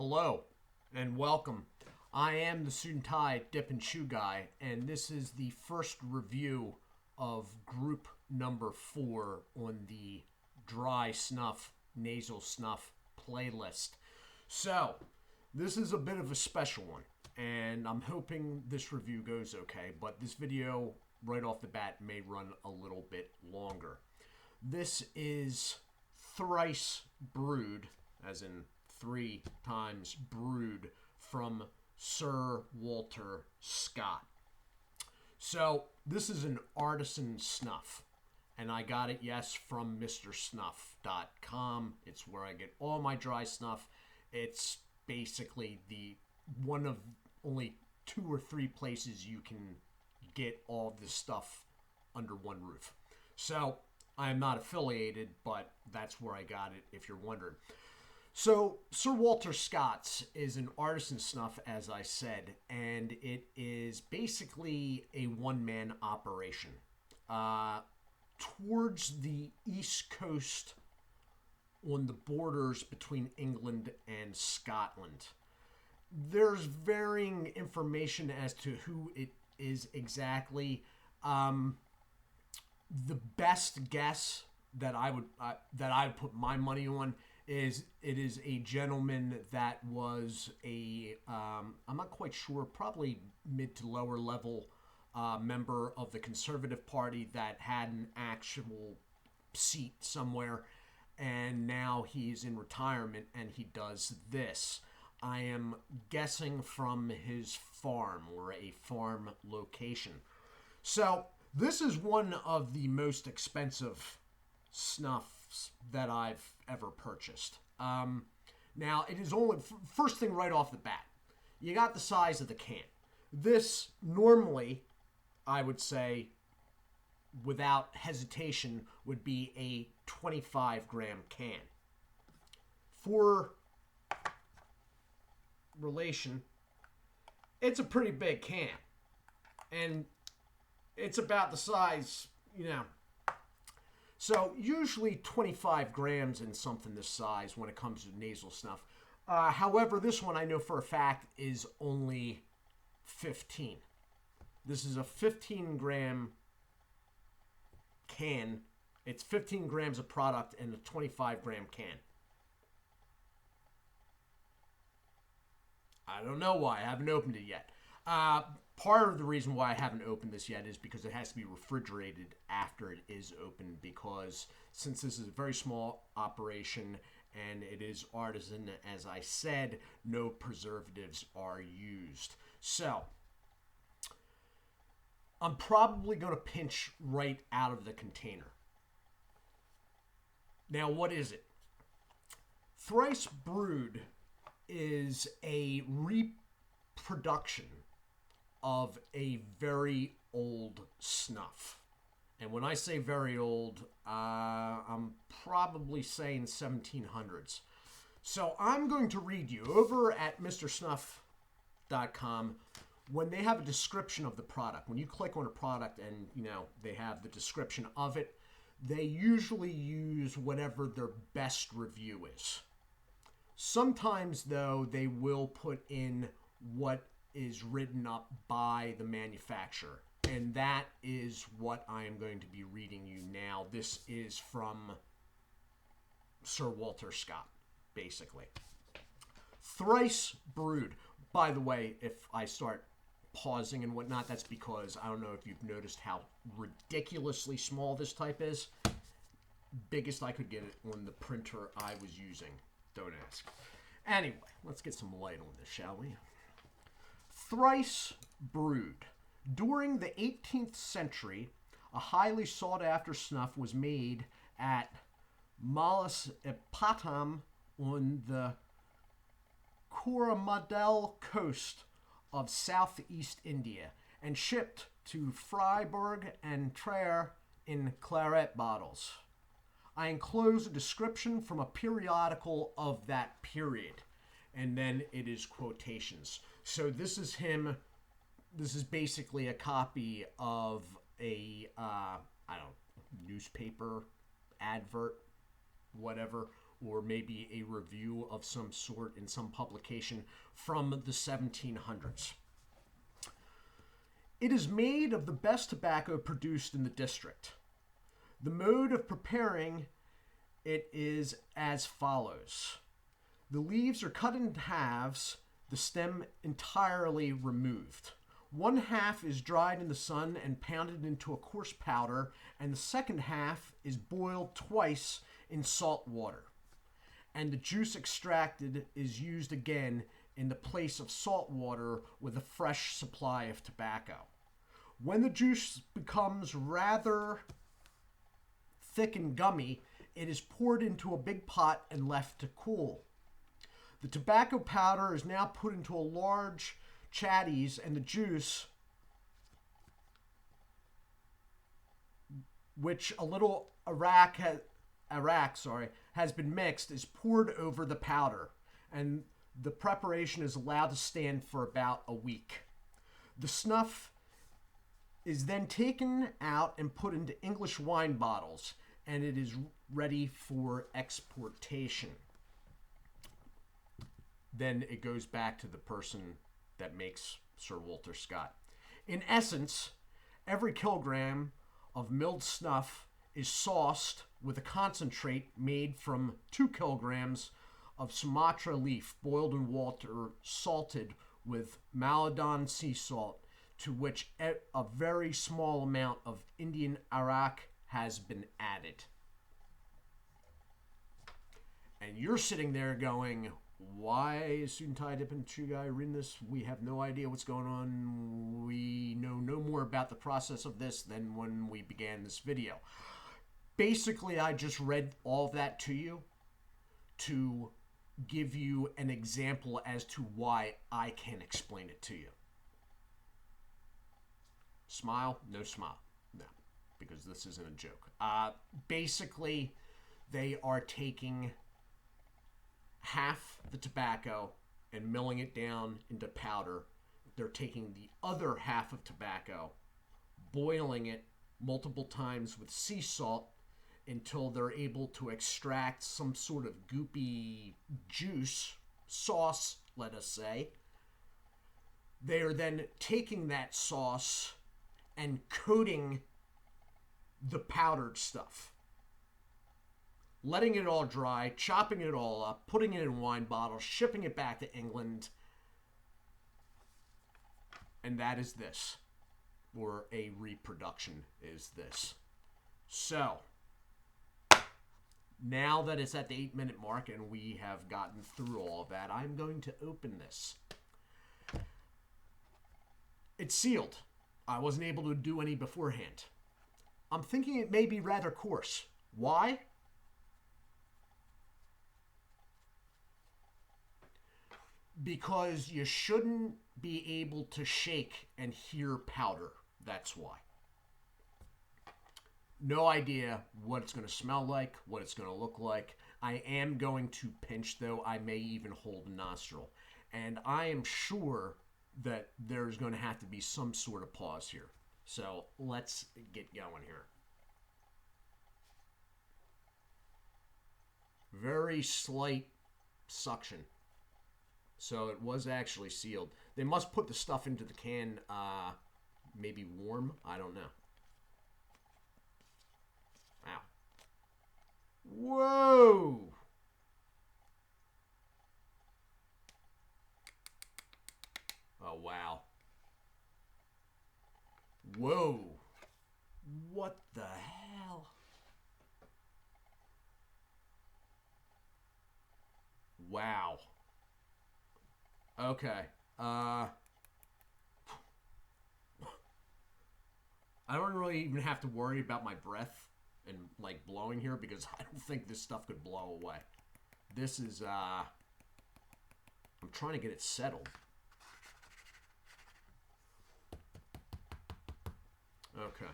Hello and welcome. I am the Suit&Tie Dip&ChewGuy, and this is the first review of group number 4 on the Dry Snuff Nasal Snuff playlist. So, this is a bit of a special one, and I'm hoping this review goes okay, but this video right off the bat may run a little bit longer. This is Thrice Brewed, as in 3 times brewed, from Sir Walter Scott. So this is an artisan snuff, and I got it, yes, from MrSnuff.com. It's where I get all my dry snuff. It's basically the one of only 2 or 3 places you can get all this stuff under one roof. So I am not affiliated, but that's where I got it, if you're wondering. So, Sir Walter Scott's is an artisan snuff, as I said, and it is basically a one-man operation. Towards the East Coast, on the borders between England and Scotland, there's varying information as to who it is exactly. The best guess that I would put my money on is it is a gentleman that was I'm not quite sure, probably mid to lower level member of the Conservative Party that had an actual seat somewhere, and now he's in retirement and he does this. I am guessing from his farm or a farm location. So this is one of the most expensive snuffs that I've ever purchased. Now, it is only, first thing right off the bat, you got the size of the can. This normally, I would say, without hesitation, would be a 25-gram can. For relation, it's a pretty big can. And it's about the size, So usually 25 grams in something this size when it comes to nasal snuff. However, this one I know for a fact is only 15. This is a 15-gram can. It's 15 grams of product in a 25-gram can. I don't know why. I haven't opened it yet. Part of the reason why I haven't opened this yet is because it has to be refrigerated after it is opened, because since this is a very small operation and it is artisan, as I said, no preservatives are used. So I'm probably going to pinch right out of the container. Now, what is it? Thrice Brewed is a reproduction of a very old snuff. And when I say very old, I'm probably saying 1700s. So I'm going to read you over at MrSnuff.com. When they have a description of the product, when you click on a product and they have the description of it, they usually use whatever their best review is. Sometimes, though, they will put in what is written up by the manufacturer, and that is what I am going to be reading you now. This is from Sir Walter Scott, basically. Thrice Brewed. By the way, if I start pausing and whatnot, that's because I don't know if you've noticed how ridiculously small this type is. Biggest I could get it on the printer I was using. Don't ask. Anyway, let's get some light on this, shall we? Thrice Brewed. During the 18th century, a highly sought-after snuff was made at Malisepatam on the Coromandel coast of southeast India and shipped to Freiburg and Trier in claret bottles. I enclose a description from a periodical of that period, and then it is quotations. So this is him. This is basically a copy of a newspaper advert, whatever, or maybe a review of some sort in some publication from the 1700s. It is made of the best tobacco produced in the district. The mode of preparing it is as follows. The leaves are cut in halves, the stem entirely removed. One half is dried in the sun and pounded into a coarse powder, and the second half is boiled twice in salt water. And the juice extracted is used again in the place of salt water with a fresh supply of tobacco. When the juice becomes rather thick and gummy, it is poured into a big pot and left to cool. The tobacco powder is now put into a large chatties, and the juice, which a little Iraq has been mixed, is poured over the powder, and the preparation is allowed to stand for about a week. The snuff is then taken out and put into English wine bottles, and it is ready for exportation. Then it goes back to the person that makes Sir Walter Scott. In essence, every kilogram of milled snuff is sauced with a concentrate made from 2 kilograms of Sumatra leaf boiled in water, salted with Maladon sea salt, to which a very small amount of Indian arak has been added. And you're sitting there going, why is Suit&Tie, Dip&ChewGuy reading this? We have no idea what's going on. We know no more about the process of this than when we began this video. Basically, I just read all of that to you to give you an example as to why I can explain it to you. Smile? No smile. No, because this isn't a joke. Basically, they are taking half the tobacco and milling it down into powder. They're taking the other half of tobacco, boiling it multiple times with sea salt until they're able to extract some sort of goopy juice, sauce, let us say. They are then taking that sauce and coating the powdered stuff, letting it all dry, chopping it all up, putting it in wine bottles, shipping it back to England. And that is this, or a reproduction is this. So, now that it's at the 8-minute mark and we have gotten through all of that, I'm going to open this. It's sealed. I wasn't able to do any beforehand. I'm thinking it may be rather coarse. Why? Because you shouldn't be able to shake and hear powder. That's why. No idea what it's going to smell like, what it's going to look like. I am going to pinch, though. I may even hold a nostril. And I am sure that there's going to have to be some sort of pause here. So let's get going here. Very slight suction. So it was actually sealed. They must put the stuff into the can maybe warm. I don't know. Wow. Whoa! Oh, wow. Whoa. What the hell? Wow. Okay. I don't really even have to worry about my breath and like blowing here because I don't think this stuff could blow away. This is I'm trying to get it settled. Okay.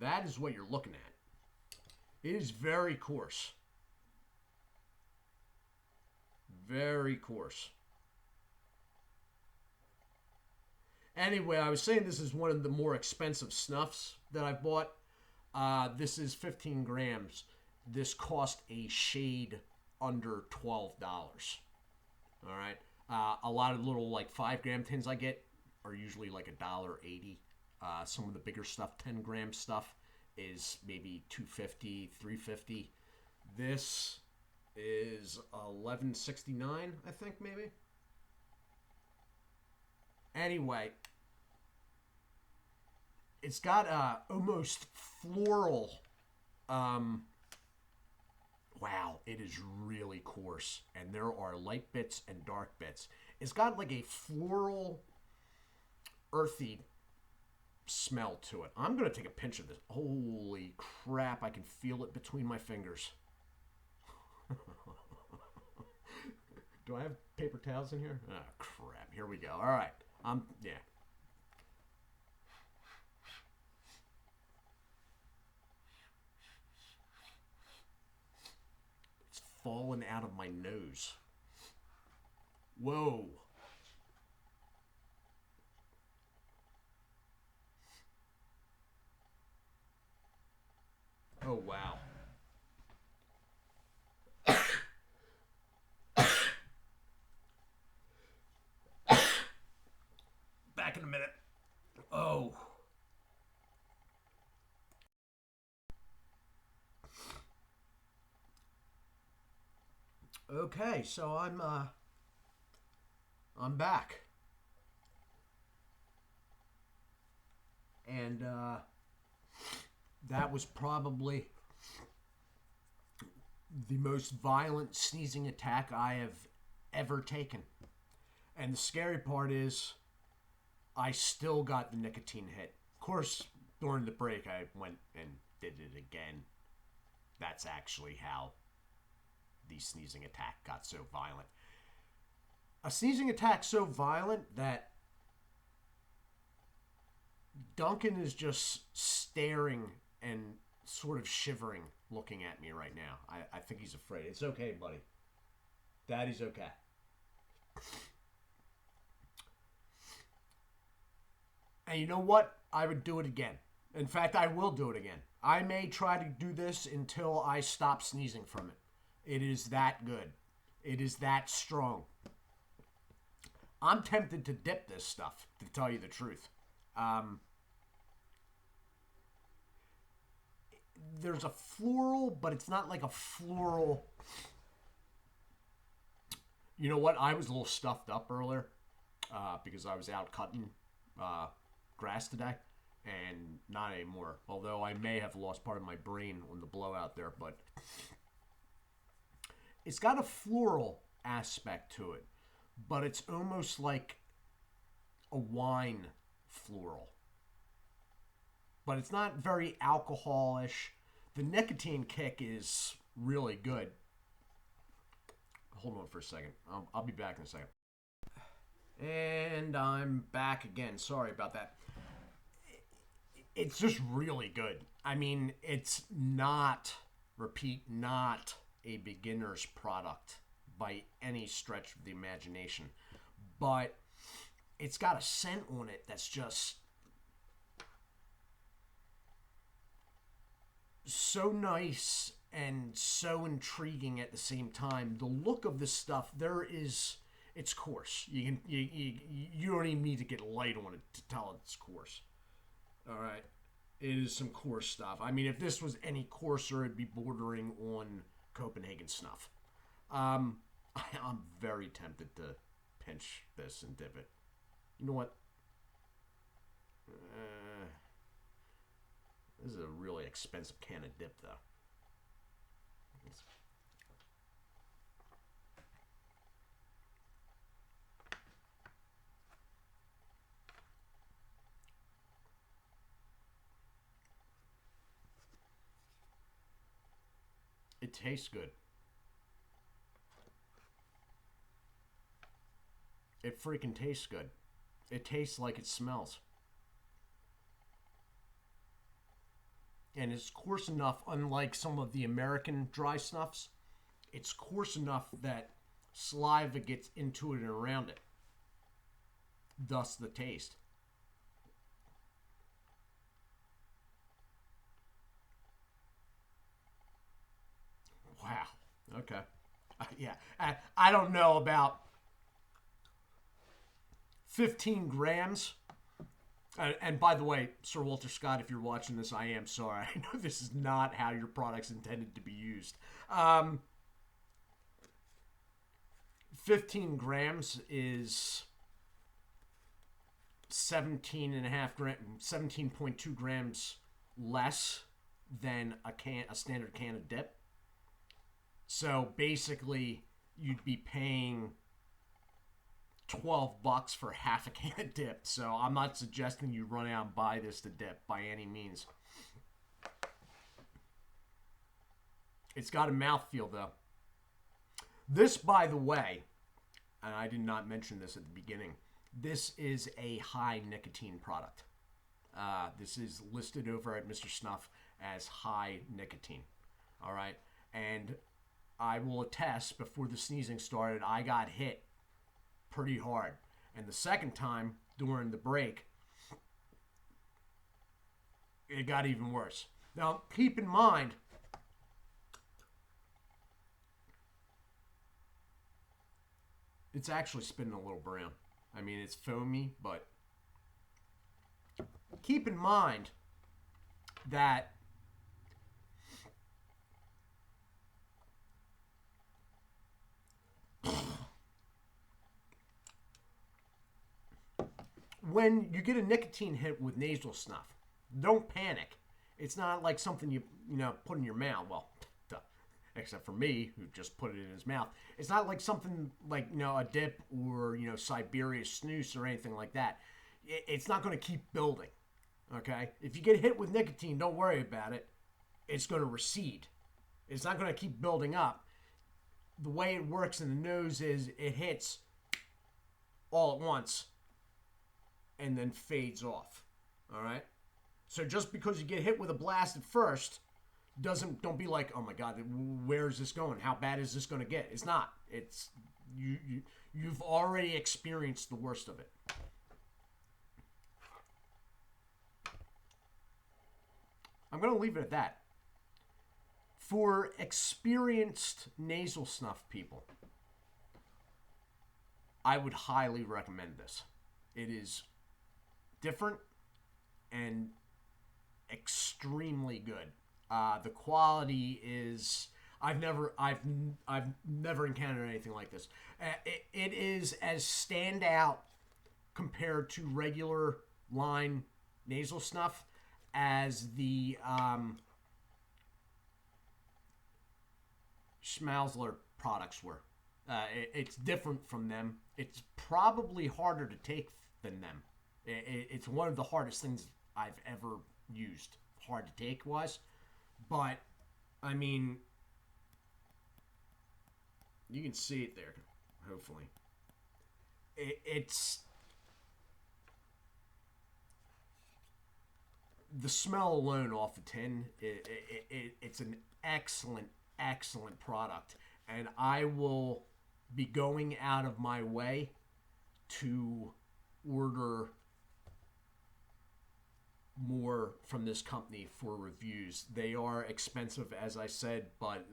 That is what you're looking at. It is very coarse. Very coarse. Anyway, I was saying this is one of the more expensive snuffs that I've bought. This is 15 grams. this cost a shade under $12. All right. A lot of little like 5-gram tins I get are usually like $1.80. Some of the bigger stuff, 10-gram stuff, is maybe $2.50, $3.50. This is $11.69, I think, maybe. Anyway, it's got almost floral. Wow, it is really coarse, and there are light bits and dark bits. It's got like a floral, earthy smell to it. I'm gonna take a pinch of this. Holy crap, I can feel it between my fingers. Do I have paper towels in here? Oh crap, here we go. All right, yeah. It's falling out of my nose. Whoa. Oh, wow. Back in a minute. Oh. Okay, so I'm back. And that was probably the most violent sneezing attack I have ever taken. And the scary part is I still got the nicotine hit. Of course, during the break, I went and did it again. That's actually how the sneezing attack got so violent. A sneezing attack so violent that Duncan is just staring and sort of shivering looking at me right now. I think he's afraid. It's okay, buddy. Daddy's okay. And you know what? I would do it again. In fact, I will do it again. I may try to do this until I stop sneezing from it. It is that good. It is that strong. I'm tempted to dip this stuff, to tell you the truth. There's a floral, but it's not like a floral. You know what? I was a little stuffed up earlier because I was out cutting grass today, and not anymore. Although I may have lost part of my brain on the blowout there, but it's got a floral aspect to it, but it's almost like a wine floral. But it's not very alcoholish. The nicotine kick is really good. Hold on for a second. I'll be back in a second. And I'm back again. Sorry about that. It's just really good. I mean, it's not, repeat, not a beginner's product by any stretch of the imagination. But it's got a scent on it that's just so nice and so intriguing at the same time. The look of this stuff, it's coarse. You don't even need to get light on it to tell it's coarse. All right, it is some coarse stuff. I mean, if this was any coarser, it'd be bordering on Copenhagen Snuff. I'm very tempted to pinch this and dip it. You know what? This is a really expensive can of dip, though. It tastes good. It freaking tastes good. It tastes like it smells. And it's coarse enough, unlike some of the American dry snuffs, it's coarse enough that saliva gets into it and around it. Thus the taste. Okay. Yeah. I don't know about 15 grams. And by the way, Sir Walter Scott, if you're watching this, I am sorry. I know this is not how your product's intended to be used. 15 grams is 17.2 grams less than a standard can of dip. So basically, you'd be paying $12 for half a can of dip. So I'm not suggesting you run out and buy this to dip by any means. It's got a mouthfeel though. This, by the way, and I did not mention this at the beginning, this is a high nicotine product. This is listed over at Mr. Snuff as high nicotine. All right. And I will attest, before the sneezing started, I got hit pretty hard. And the second time, during the break, it got even worse. Now, keep in mind, it's actually spinning a little brown. I mean, it's foamy, but keep in mind that when you get a nicotine hit with nasal snuff, don't panic. It's not like something you put in your mouth. Well, except for me, who just put it in his mouth. It's not like something like a dip or Siberia snooze or anything like that. It's not going to keep building. Okay, if you get hit with nicotine, don't worry about it. It's going to recede. It's not going to keep building up. The way it works in the nose is it hits all at once and then fades off. All right? So just because you get hit with a blast at first, don't be like, oh my God, where is this going? How bad is this going to get? It's not. It's you've already experienced the worst of it. I'm going to leave it at that. For experienced nasal snuff people, I would highly recommend this. It is different and extremely good. The quality is I've never encountered anything like this. It is as standout compared to regular line nasal snuff as the Schmalzler products were. It's different from them. It's probably harder to take than them. It's one of the hardest things I've ever used. Hard to take wise. But, I mean, you can see it there, hopefully. It's the smell alone off the tin, it's an excellent product. And I will be going out of my way to order more from this company for reviews. They are expensive, as I said, but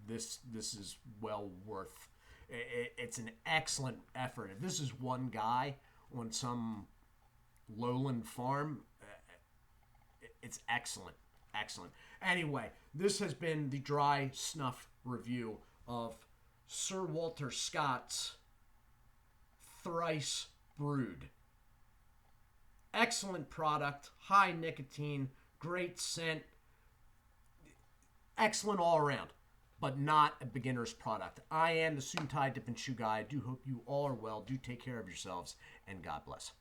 this is well worth. It's an excellent effort. If this is one guy on some lowland farm, it's excellent. Anyway, this has been the dry snuff review of Sir Walter Scott's Thrice Brewed. Excellent product, high nicotine, great scent, excellent all around, but not a beginner's product. I am the Suit&Tie Dip&ChewGuy. I do hope you all are well. Do take care of yourselves, and God bless.